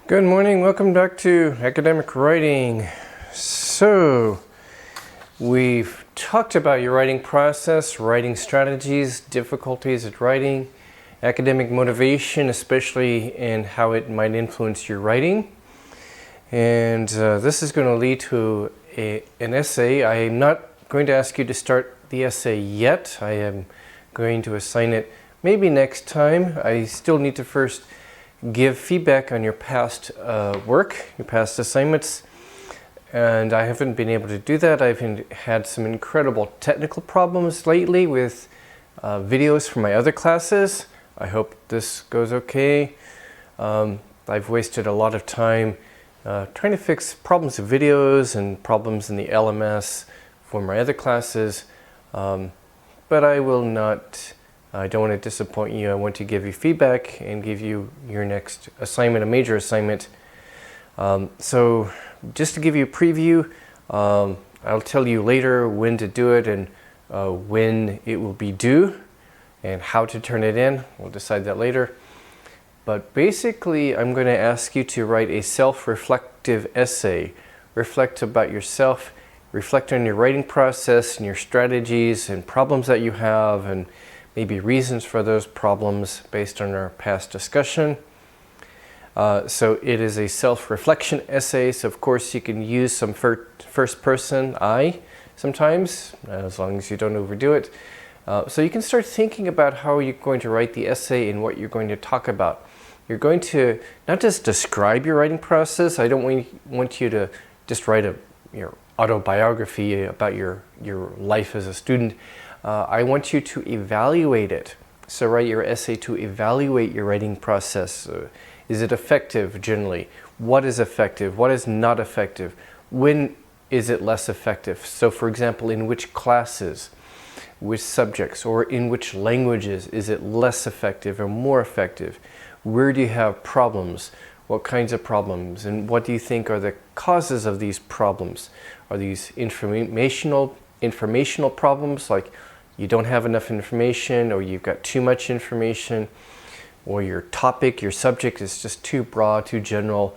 Good morning, welcome back to Academic Writing. So, we've talked about your writing process, writing strategies, difficulties at writing, academic motivation, especially in how it might influence your writing. And this is going to lead to an essay. I am not going to ask you to start the essay yet. I am going to assign it maybe next time. I still need to first give feedback on your past work, your past assignments, and I haven't been able to do that. I've had some incredible technical problems lately with videos from my other classes. I hope this goes okay. I've wasted a lot of time trying to fix problems with videos and problems in the LMS for my other classes, but I will not. I don't want to disappoint you. I want to give you feedback and give you your next assignment, a major assignment. So just to give you a preview, I'll tell you later when to do it and when it will be due and how to turn it in. We'll decide that later. But basically, I'm going to ask you to write a self-reflective essay. Reflect about yourself, reflect on your writing process and your strategies and problems that you have, and maybe reasons for those problems based on our past discussion. So it is a self-reflection essay, so of course you can use some first person, I, sometimes, as long as you don't overdo it. So you can start thinking about how you're going to write the essay and what you're going to talk about. You're going to not just describe your writing process. I don't want you to just write your autobiography about your life as a student. I want you to evaluate it. So write your essay to evaluate your writing process. Is it effective generally? What is effective? What is not effective? When is it less effective? So for example, in which classes, which subjects, or in which languages is it less effective or more effective? Where do you have problems? What kinds of problems? And what do you think are the causes of these problems? Are these informational problems, like you don't have enough information, or you've got too much information, or your topic, your subject is just too broad, too general,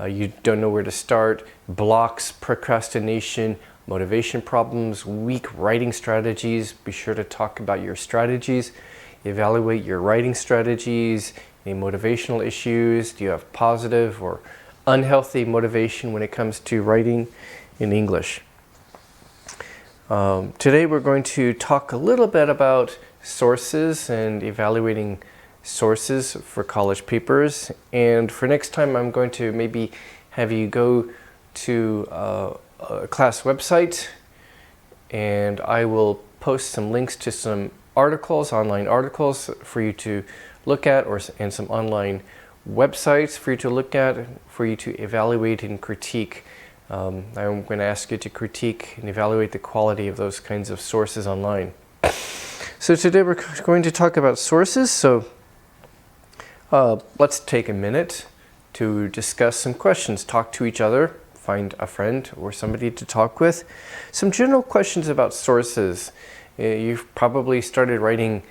you don't know where to start, blocks, procrastination, motivation problems, weak writing strategies? Be sure to talk about your strategies, evaluate your writing strategies, any motivational issues. Do you have positive or unhealthy motivation when it comes to writing in English? Today we're going to talk a little bit about sources and evaluating sources for college papers. And for next time, I'm going to maybe have you go to a class website, and I will post some links to some articles, online articles for you to look at, and some online websites for you to look at, for you to evaluate and critique. I'm going to ask you to critique and evaluate the quality of those kinds of sources online. So today we're going to talk about sources. So let's take a minute to discuss some questions. Talk to each other, find a friend or somebody to talk with. Some general questions about sources. You've probably started writing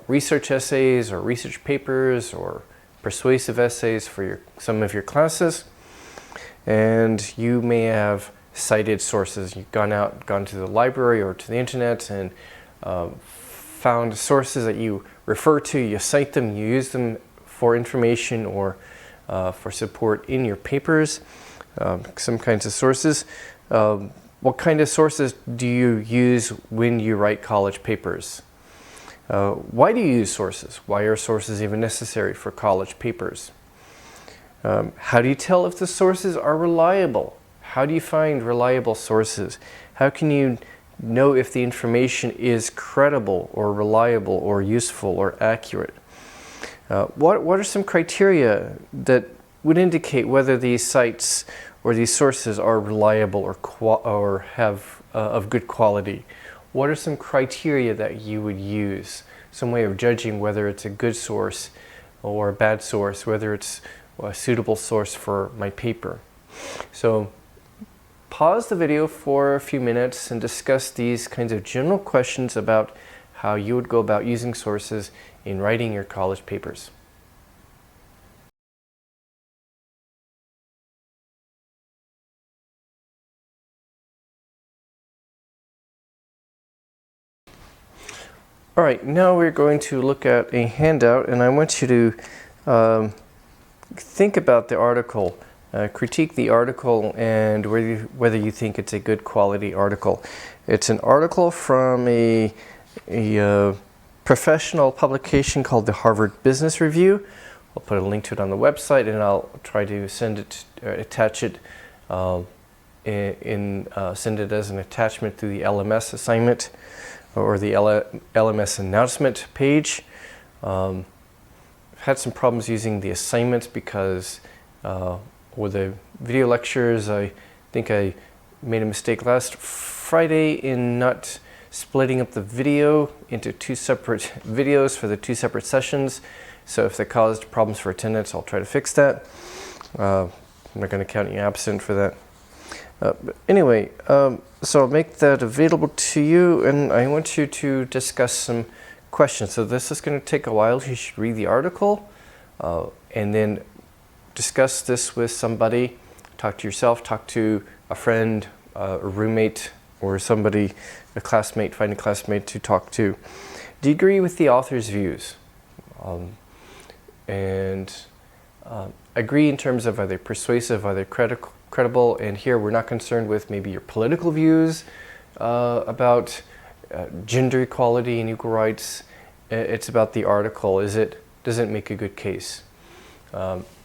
research essays or research papers or persuasive essays for some of your classes. And you may have cited sources. You've gone to the library or to the internet and found sources that you refer to, you cite them, you use them for information or for support in your papers, some kinds of sources. What kind of sources do you use when you write college papers? Why do you use sources? Why are sources even necessary for college papers? How do you tell if the sources are reliable? How do you find reliable sources? How can you know if the information is credible or reliable or useful or accurate? What are some criteria that would indicate whether these sites or these sources are reliable or have of good quality? What are some criteria that you would use? Some way of judging whether it's a good source or a bad source, whether it's a suitable source for my paper. So pause the video for a few minutes and discuss these kinds of general questions about how you would go about using sources in writing your college papers. All right, now we're going to look at a handout, and I want you to think about the article, critique the article, and whether you think it's a good quality article. It's an article from a professional publication called the Harvard Business Review. I'll put a link to it on the website, and I'll try to send it, attach it, send it as an attachment to the LMS assignment or the LMS announcement page. I've had some problems using the assignments because with the video lectures, I think I made a mistake last Friday in not splitting up the video into two separate videos for the two separate sessions. So if that caused problems for attendance, I'll try to fix that. I'm not going to count you absent for that. But anyway, so I'll make that available to you, and I want you to discuss some questions. So this is going to take a while. You should read the article and then discuss this with somebody. Talk to yourself, talk to a friend, a roommate, or somebody, a classmate. Find a classmate to talk to. Do you agree with the author's views? Agree in terms of are they persuasive, are they credible, and here we're not concerned with maybe your political views about gender equality and equal rights. It's about the article. Does it make a good case?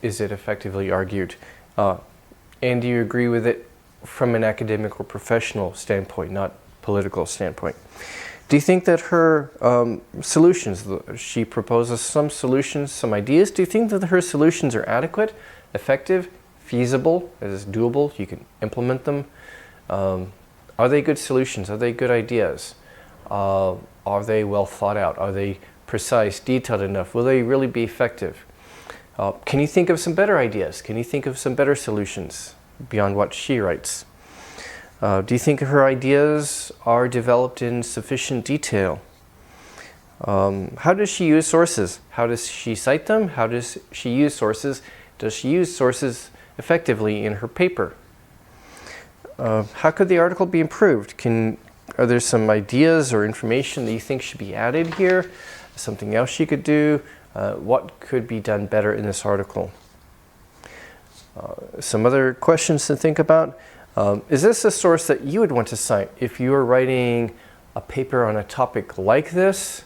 Is it effectively argued? And do you agree with it from an academic or professional standpoint, not political standpoint? Do you think that her solutions, she proposes some solutions, some ideas, do you think that her solutions are adequate, effective, feasible, that is doable, you can implement them? Are they good solutions? Are they good ideas? Are they well thought out? Are they precise, detailed enough? Will they really be effective? Can you think of some better ideas? Can you think of some better solutions beyond what she writes? Do you think her ideas are developed in sufficient detail? How does she use sources? How does she cite them? How does she use sources? Does she use sources effectively in her paper? How could the article be improved? Are there some ideas or information that you think should be added here? Something else she could do? What could be done better in this article? Some other questions to think about. Is this a source that you would want to cite if you were writing a paper on a topic like this?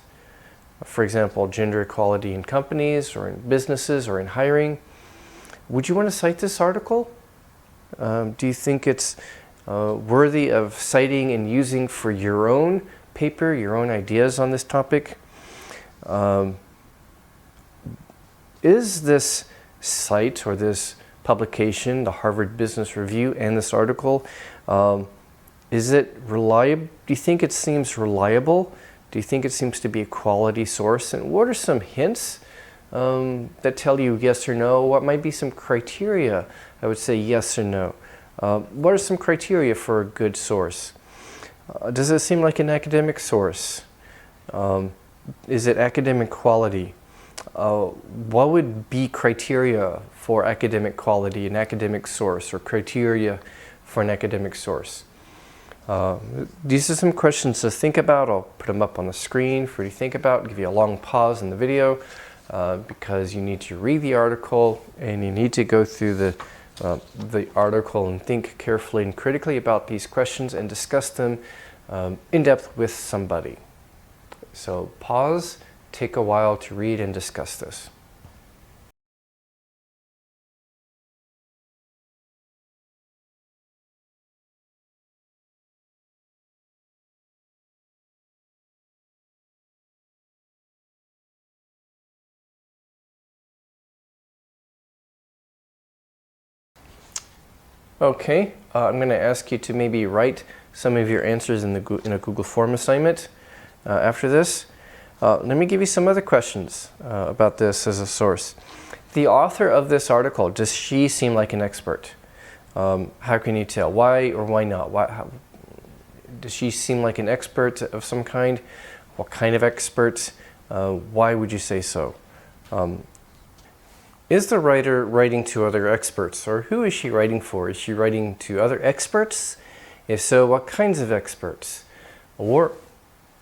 For example, gender equality in companies or in businesses or in hiring. Would you want to cite this article? Do you think it's worthy of citing and using for your own paper, your own ideas on this topic? Is this site or this publication, the Harvard Business Review, and this article, is it reliable? Do you think it seems reliable? Do you think it seems to be a quality source? And what are some hints that tell you yes or no? What might be some criteria? I would say yes or no. What are some criteria for a good source? Does it seem like an academic source? Is it academic quality? What would be criteria for academic quality, an academic source, or criteria for an academic source? These are some questions to think about. I'll put them up on the screen for you to think about, give you a long pause in the video because you need to read the article and you need to go through the article and think carefully and critically about these questions and discuss them in depth with somebody. So pause. Take a while to read and discuss this. Okay, I'm going to ask you to maybe write some of your answers in a Google Form assignment after this. Let me give you some other questions about this as a source. The author of this article, does she seem like an expert? How can you tell? Why or why not? Does she seem like an expert of some kind? What kind of expert? Why would you say so? Is the writer writing to other experts, or who is she writing for? Is she writing to other experts? If so, what kinds of experts? Or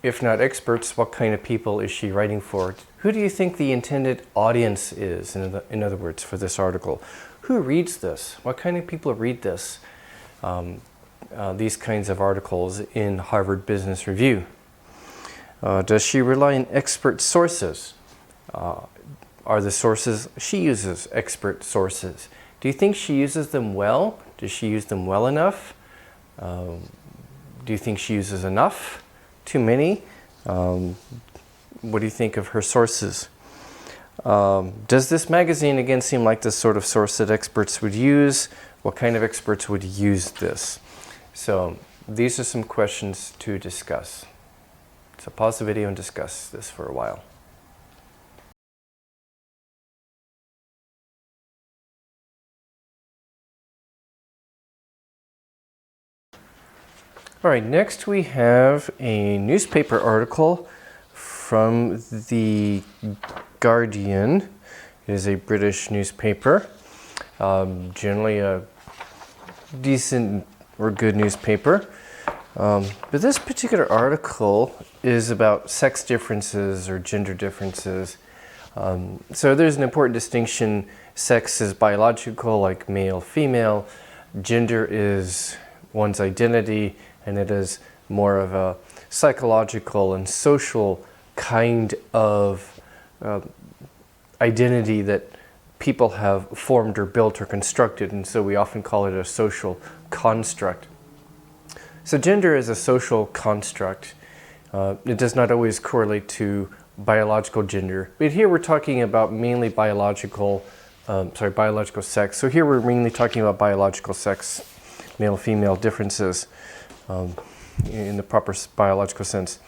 if not experts, what kind of people is she writing for? Who do you think the intended audience is, in other words, for this article? Who reads this? What kind of people read this? These kinds of articles in Harvard Business Review. Does she rely on expert sources? Are the sources she uses expert sources? Do you think she uses them well? Does she use them well enough? Do you think she uses enough? Too many? What do you think of her sources? Does this magazine again seem like the sort of source that experts would use? What kind of experts would use this? So these are some questions to discuss. So pause the video and discuss this for a while. All right, next we have a newspaper article from The Guardian. It is a British newspaper, generally a decent or good newspaper. But this particular article is about sex differences or gender differences. So there's an important distinction. Sex is biological, like male, female. Gender is one's identity, and it is more of a psychological and social kind of identity that people have formed or built or constructed, and so we often call it a social construct. So gender is a social construct. It does not always correlate to biological gender, but here we're talking about mainly biological sex. So here we're mainly talking about biological sex, male-female differences in the proper biological sense.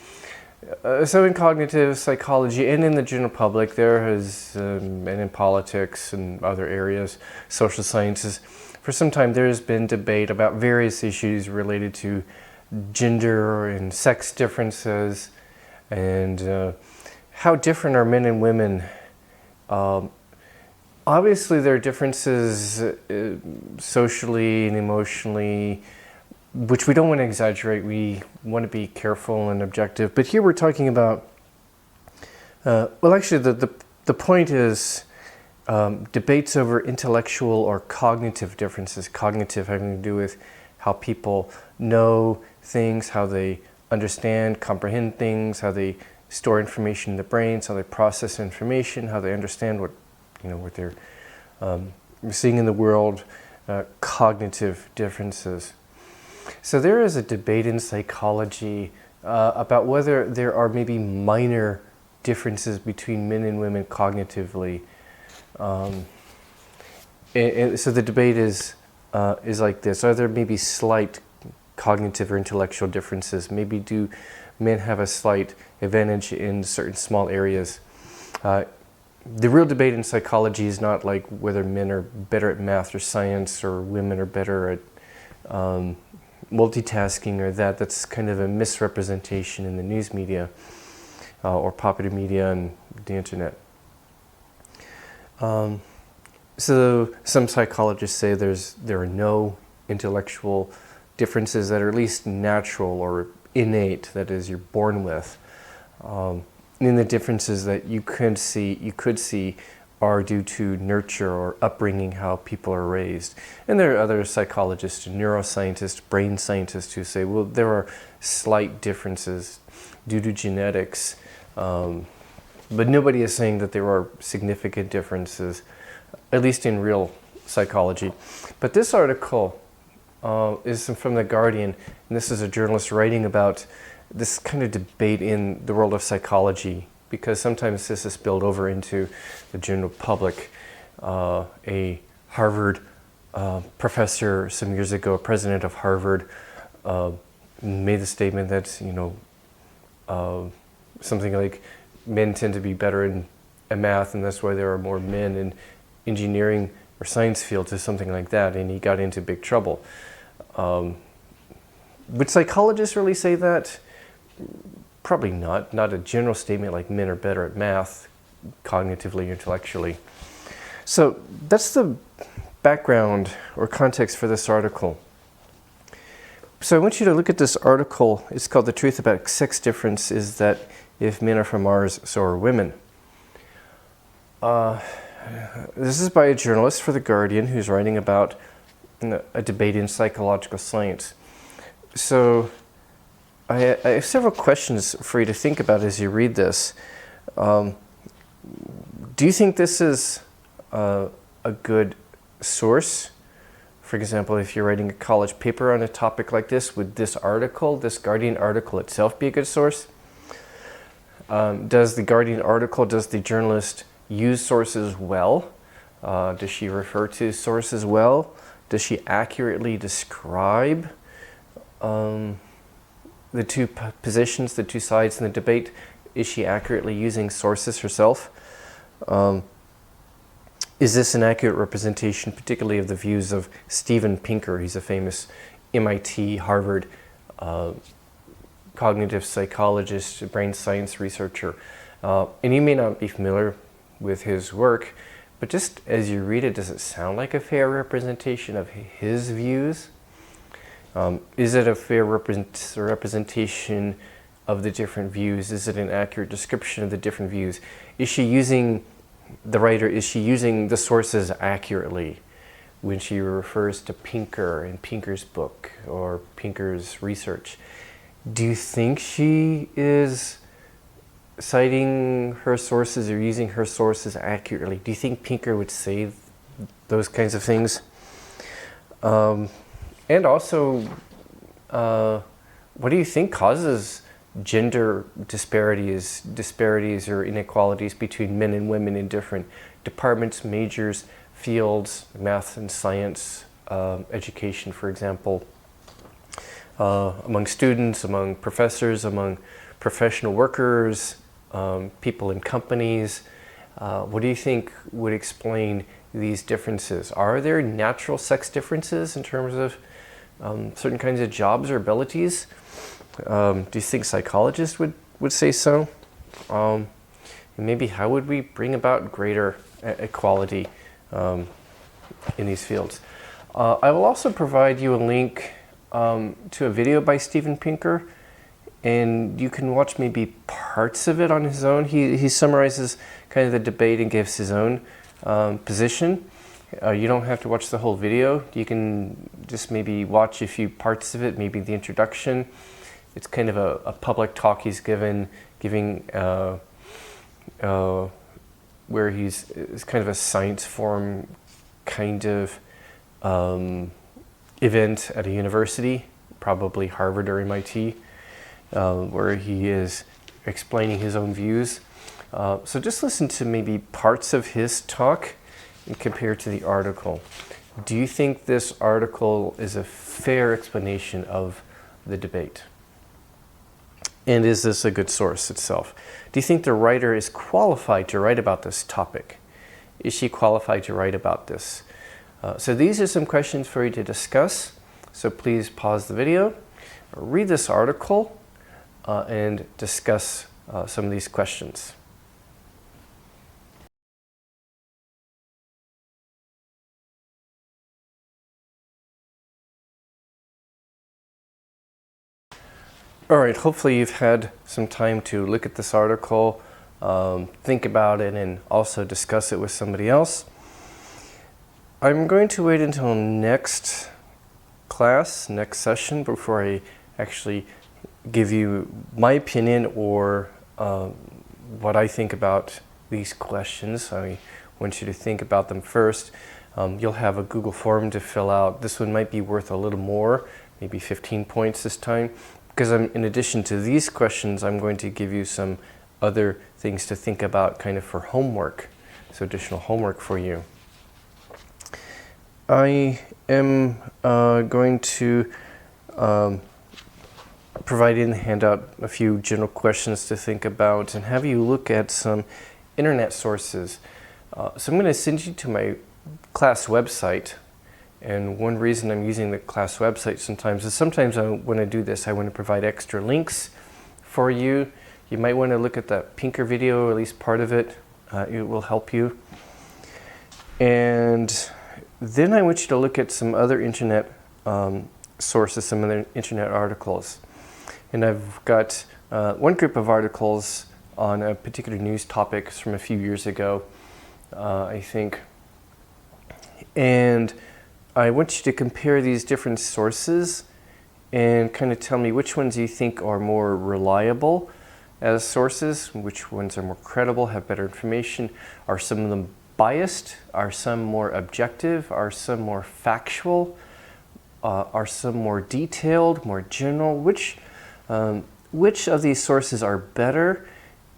So in cognitive psychology and in the general public, there has, and in politics and other areas, social sciences, for some time there has been debate about various issues related to gender and sex differences and how different are men and women. Obviously there are differences socially and emotionally, which we don't want to exaggerate. We want to be careful and objective. But here we're talking about, well, actually the point is debates over intellectual or cognitive differences. Cognitive having to do with how people know things, how they understand, comprehend things, how they store information in their brains, how they process information, how they understand what they're seeing in the world, cognitive differences. So there is a debate in psychology about whether there are maybe minor differences between men and women cognitively. And so the debate is like this: are there maybe slight cognitive or intellectual differences? Maybe do men have a slight advantage in certain small areas? The real debate in psychology is not like whether men are better at math or science or women are better at multitasking or that. That's kind of a misrepresentation in the news media or popular media and the internet. So some psychologists say there are no intellectual differences that are at least natural or innate, that is, you're born with. And the differences that you could see are due to nurture or upbringing, how people are raised. And there are other psychologists, neuroscientists, brain scientists who say, well, there are slight differences due to genetics, but nobody is saying that there are significant differences, at least in real psychology. But this article is from The Guardian, and this is a journalist writing about this kind of debate in the world of psychology, because sometimes this is spilled over into the general public. A Harvard professor some years ago, a president of Harvard, made the statement that something like men tend to be better in math, and that's why there are more men in engineering or science fields or something like that, and he got into big trouble. Would psychologists really say that? Probably not. Not a general statement like men are better at math, cognitively, intellectually. So that's the background or context for this article. So I want you to look at this article. It's called "The Truth About Sex Difference Is That If Men Are From Mars, So Are Women." This is by a journalist for The Guardian who's writing about a debate in psychological science. So I have several questions for you to think about as you read this. Do you think this is a good source? For example, if you're writing a college paper on a topic like this, would this article, this Guardian article itself, be a good source? Does the Guardian article, does the journalist use sources well? Does she refer to sources well? Does she accurately describe the two positions, the two sides in the debate? Is she accurately using sources herself? Is this an accurate representation, particularly of the views of Steven Pinker? He's a famous MIT, Harvard cognitive psychologist, brain science researcher. And you may not be familiar with his work, but just as you read it, does it sound like a fair representation of his views? Is it a fair representation of the different views? Is it an accurate description of the different views? Is she using, the writer, is she using the sources accurately when she refers to Pinker and Pinker's book or Pinker's research? Do you think she is citing her sources or using her sources accurately? Do you think Pinker would say those kinds of things? And also, what do you think causes gender disparities or inequalities between men and women in different departments, majors, fields, math and science, education, for example, among students, among professors, among professional workers, people in companies? What do you think would explain these differences? Are there natural sex differences in terms of certain kinds of jobs or abilities? Do you think psychologists would say so? And maybe how would we bring about greater equality in these fields? I will also provide you a link to a video by Steven Pinker, and you can watch maybe parts of it on his own. He summarizes kind of the debate and gives his own position. You don't have to watch the whole video. You can just maybe watch a few parts of it, maybe the introduction. It's kind of a public talk he's giving where it's kind of a science forum kind of event at a university, probably Harvard or MIT, where he is explaining his own views. So just listen to maybe parts of his talk and compare to the article. Do you think this article is a fair explanation of the debate? And is this a good source itself? Do you think the writer is qualified to write about this topic? Is she qualified to write about this? So these are some questions for you to discuss. So please pause the video, read this article, and discuss some of these questions. All right, hopefully you've had some time to look at this article, think about it, and also discuss it with somebody else. I'm going to wait until next class, next session, before I actually give you my opinion or what I think about these questions. I want you to think about them first. You'll have a Google form to fill out. This one might be worth a little more, maybe 15 points this time. Because in addition to these questions, I'm going to give you some other things to think about kind of for homework, so additional homework for you. I am going to provide in the handout a few general questions to think about and have you look at some internet sources. So I'm going to send you to my class website. And one reason I'm using the class website sometimes is when I do this, I want to provide extra links for you. You might want to look at that Pinker video, or at least part of it. It will help you. And then I want you to look at some other internet sources, some of the internet articles. And I've got one group of articles on a particular news topic from a few years ago, I think. And I want you to compare these different sources and kind of tell me which ones you think are more reliable as sources, which ones are more credible, have better information. Are some of them biased? Are some more objective? Are some more factual? Are some more detailed, more general? Which of these sources are better,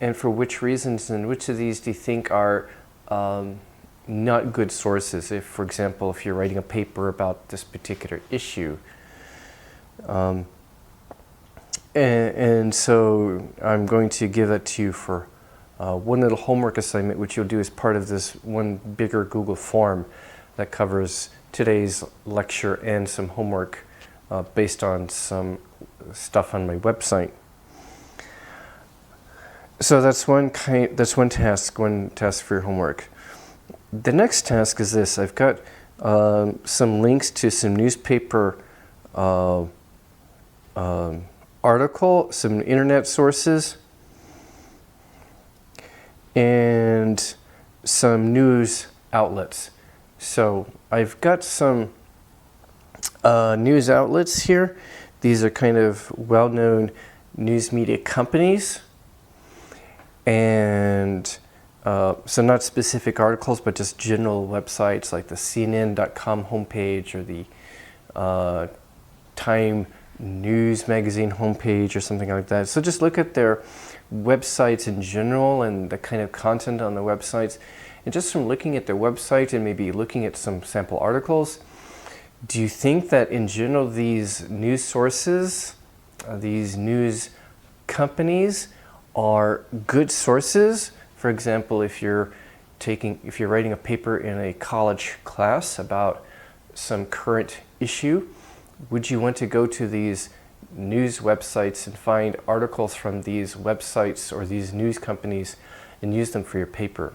and for which reasons, and which of these do you think are not good sources? If, for example, if you're writing a paper about this particular issue. And so I'm going to give that to you for one little homework assignment, which you'll do as part of this one bigger Google form that covers today's lecture and some homework based on some stuff on my website. So that's one task for your homework. The next task is this. I've got some links to some newspaper article, some internet sources, and some news outlets. So I've got some news outlets here. These are kind of well-known news media companies, and so not specific articles, but just general websites like the CNN.com homepage or the Time News magazine homepage or something like that. So just look at their websites in general and the kind of content on the websites. And just from looking at their website and maybe looking at some sample articles, do you think that in general these news sources, these news companies are good sources? For example, if you're writing a paper in a college class about some current issue, would you want to go to these news websites and find articles from these websites or these news companies and use them for your paper?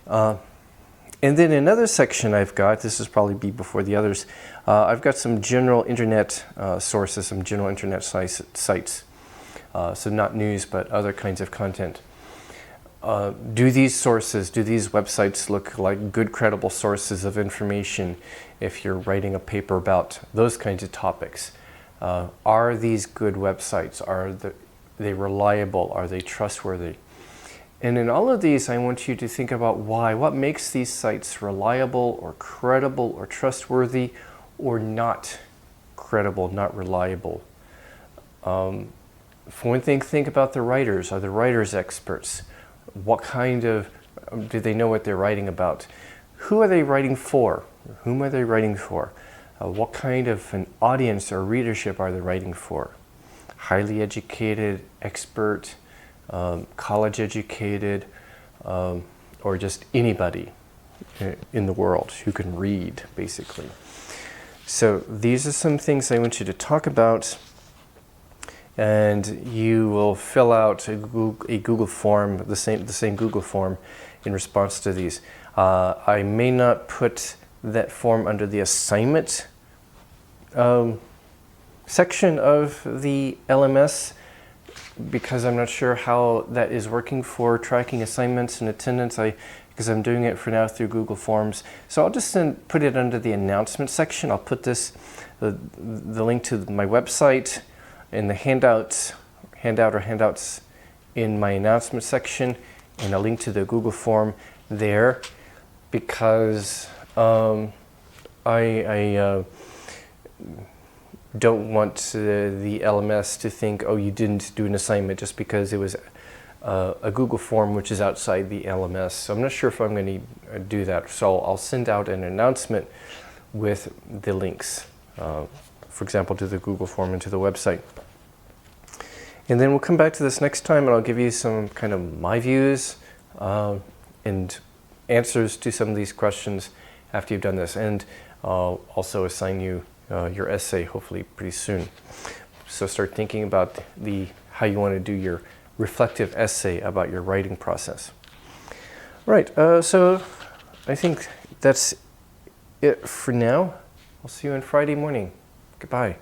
And then another section I've got, this will probably be before the others, I've got some general internet sources, some general internet sites. So not news, but other kinds of content. Do these websites look like good, credible sources of information if you're writing a paper about those kinds of topics? Are these good websites? Are they reliable? Are they trustworthy? And in all of these, I want you to think about why. What makes these sites reliable or credible or trustworthy or not credible, not reliable? For one thing, think about the writers. Are the writers experts? What kind of, do they know what they're writing about? Who are they writing for? Whom are they writing for? What kind of an audience or readership are they writing for? Highly educated, expert, college educated, or just anybody in the world who can read, basically. So these are some things I want you to talk about, and you will fill out a Google form, the same Google form, in response to these. I may not put that form under the assignment section of the LMS, because I'm not sure how that is working for tracking assignments and attendance, because I'm doing it for now through Google Forms. So I'll just put it under the announcement section. I'll put the link to my website in the handouts in my announcement section, and a link to the Google form there, because I don't want the LMS to think, oh, you didn't do an assignment just because it was a Google form which is outside the LMS. So I'm not sure if I'm going to do that. So I'll send out an announcement with the links, for example, to the Google form and to the website. And then we'll come back to this next time, and I'll give you some kind of my views and answers to some of these questions after you've done this. And I'll also assign you your essay hopefully pretty soon. So start thinking about how you want to do your reflective essay about your writing process. Right, so I think that's it for now. I'll see you on Friday morning. Goodbye.